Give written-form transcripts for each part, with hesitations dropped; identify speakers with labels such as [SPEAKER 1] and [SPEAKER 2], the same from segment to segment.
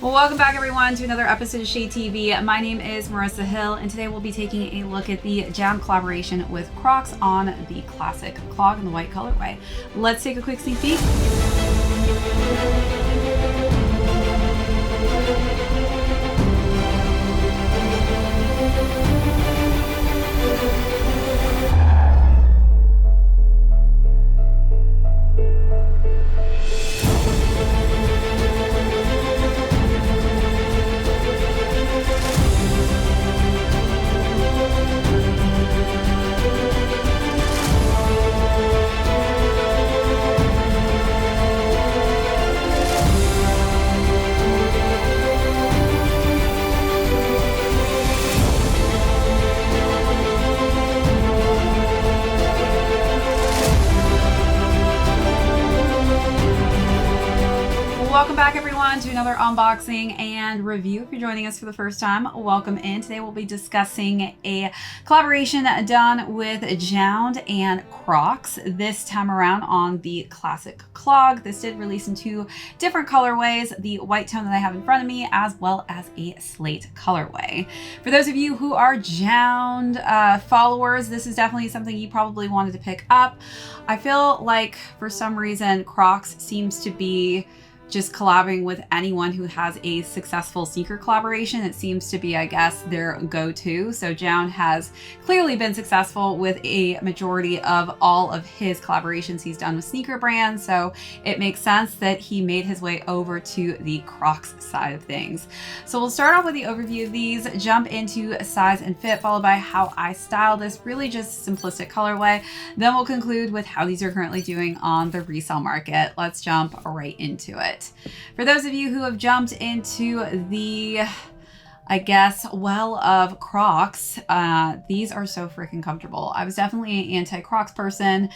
[SPEAKER 1] Well, welcome back everyone to another episode of ShadeTV. My name is Marissa Hill, and today we'll be taking a look at the JJJJOUND collaboration with Crocs on the classic Clog in the white colorway. Let's take a quick sneak peek. Welcome back everyone to another unboxing and review. If you're joining us for the first time, welcome in. Today we'll be discussing a collaboration done with JJJJOUND and Crocs, this time around on the classic Clog. This did release in two different colorways, the white tone that I have in front of me, as well as a slate colorway. For those of you who are JJJJOUND followers, this is definitely something you probably wanted to pick up. I feel like for some reason Crocs seems to be just collabing with anyone who has a successful sneaker collaboration. It seems to be, I guess, their go-to. So JJJJOUND has clearly been successful with a majority of all of his collaborations he's done with sneaker brands. So it makes sense that he made his way over to the Crocs side of things. So we'll start off with the overview of these, jump into size and fit, followed by how I style this, really just simplistic colorway. Then we'll conclude with how these are currently doing on the resale market. Let's jump right into it. For those of you who have jumped into the, I guess, well of Crocs, these are so freaking comfortable. I was definitely an anti-Crocs person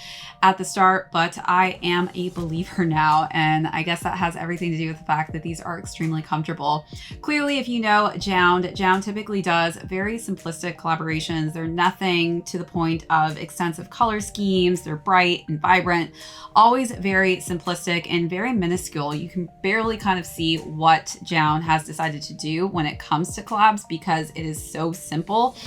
[SPEAKER 1] at the start, but I am a believer now, and I guess that has everything to do with the fact that these are extremely comfortable. Clearly, if you know JJJJOUND typically does very simplistic collaborations. They're nothing to the point of extensive color schemes. They're bright and vibrant, always very simplistic and very minuscule. You can barely kind of see what JJJJOUND has decided to do when it comes to collabs because it is so simple.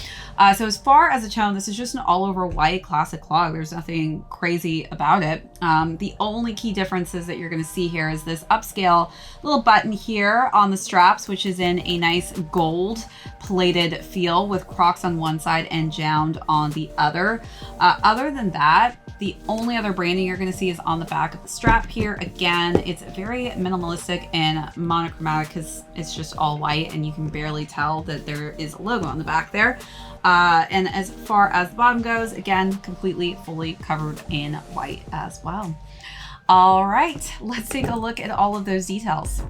[SPEAKER 1] So as far as the tone, this is just an all over white classic Clog. There's nothing crazy about it. The only key differences that you're going to see here is this upscale little button here on the straps, which is in a nice gold plated feel with Crocs on one side and JJJJOUND on the other. Other than that, the only other branding you're going to see is on the back of the strap here. Again, it's very minimalistic and monochromatic because it's just all white and you can barely tell that there is a logo on the back there. And as far as the bottom goes, again, completely fully covered in white as well. All right, let's take a look at all of those details.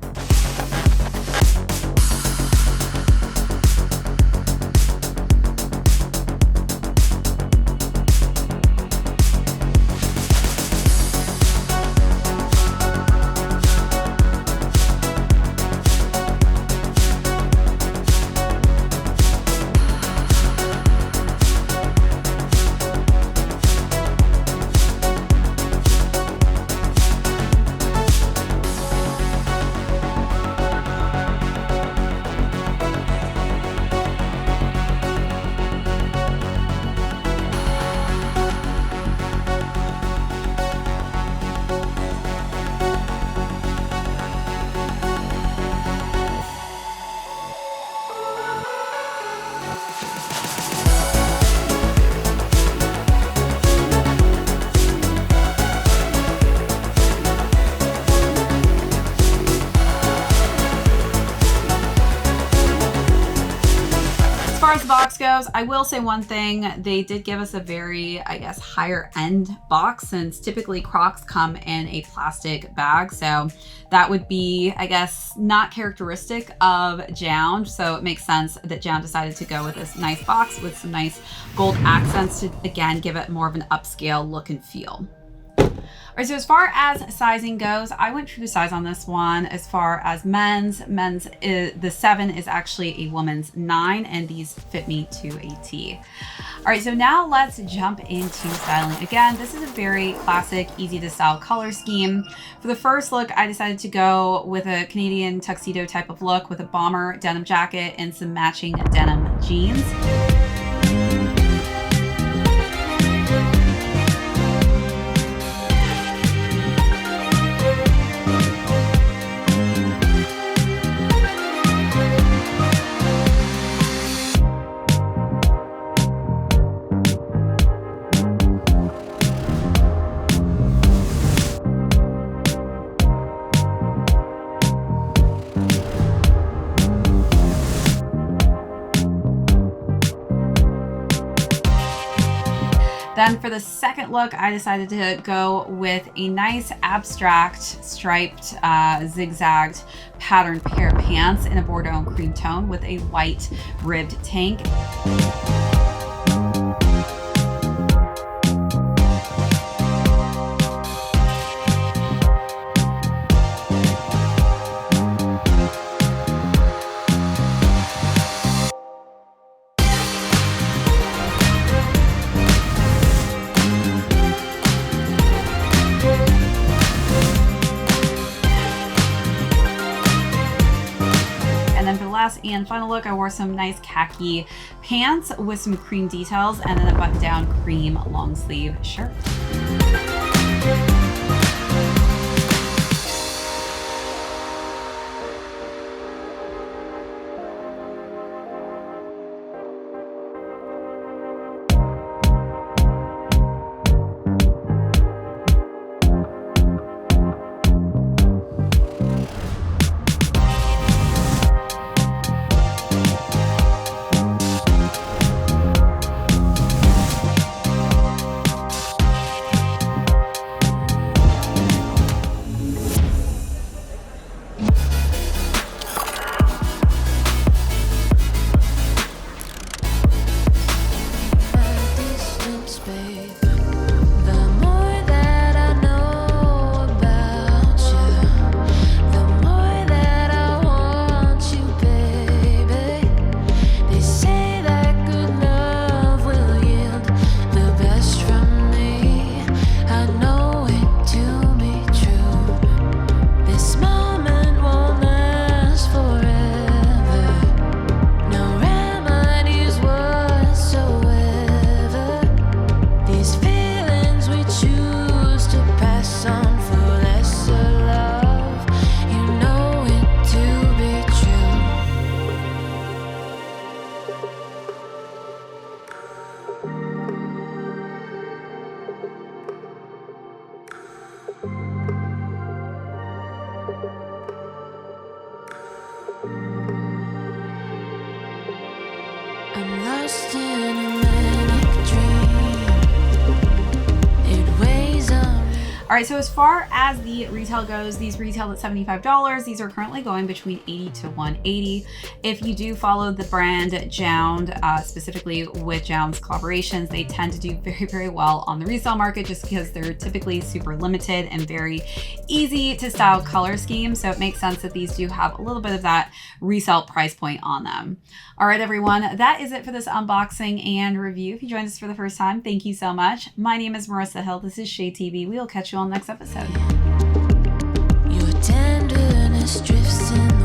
[SPEAKER 1] As far as the box goes, I will say one thing. They did give us a very, I guess, higher end box, since typically Crocs come in a plastic bag. So that would be, I guess, not characteristic of JJJJOUND. So it makes sense that JJJJOUND decided to go with this nice box with some nice gold accents to, again, give it more of an upscale look and feel. All right, so as far as sizing goes, I went true to size on this one. As far as men's is, the 7 is actually a woman's 9, and these fit me to a T. All right, so now let's jump into styling. Again, this is a very classic, easy to style color scheme. For the first look, I decided to go with a Canadian tuxedo type of look with a bomber denim jacket and some matching denim jeans. Then for the second look, I decided to go with a nice abstract striped zigzagged patterned pair of pants in a Bordeaux and cream tone with a white ribbed tank. Last and final look, I wore some nice khaki pants with some cream details and then a button-down cream long sleeve shirt. I'm lost in a manic dream. It weighs on me. All right, so as far as the retail goes, these retail at $75. These are currently going between $80 to $180. If you do follow the brand JJJJOUND, specifically with JJJJOUND's collaborations, they tend to do very, very well on the resale market just because they're typically super limited and very easy to style color scheme. So it makes sense that these do have a little bit of that resale price point on them. All right, everyone, that is it for this unboxing and review. If you joined us for the first time, thank you so much. My name is Marissa Hill. This is ShadeTV. We will catch you on the next episode. Your tenderness drifts in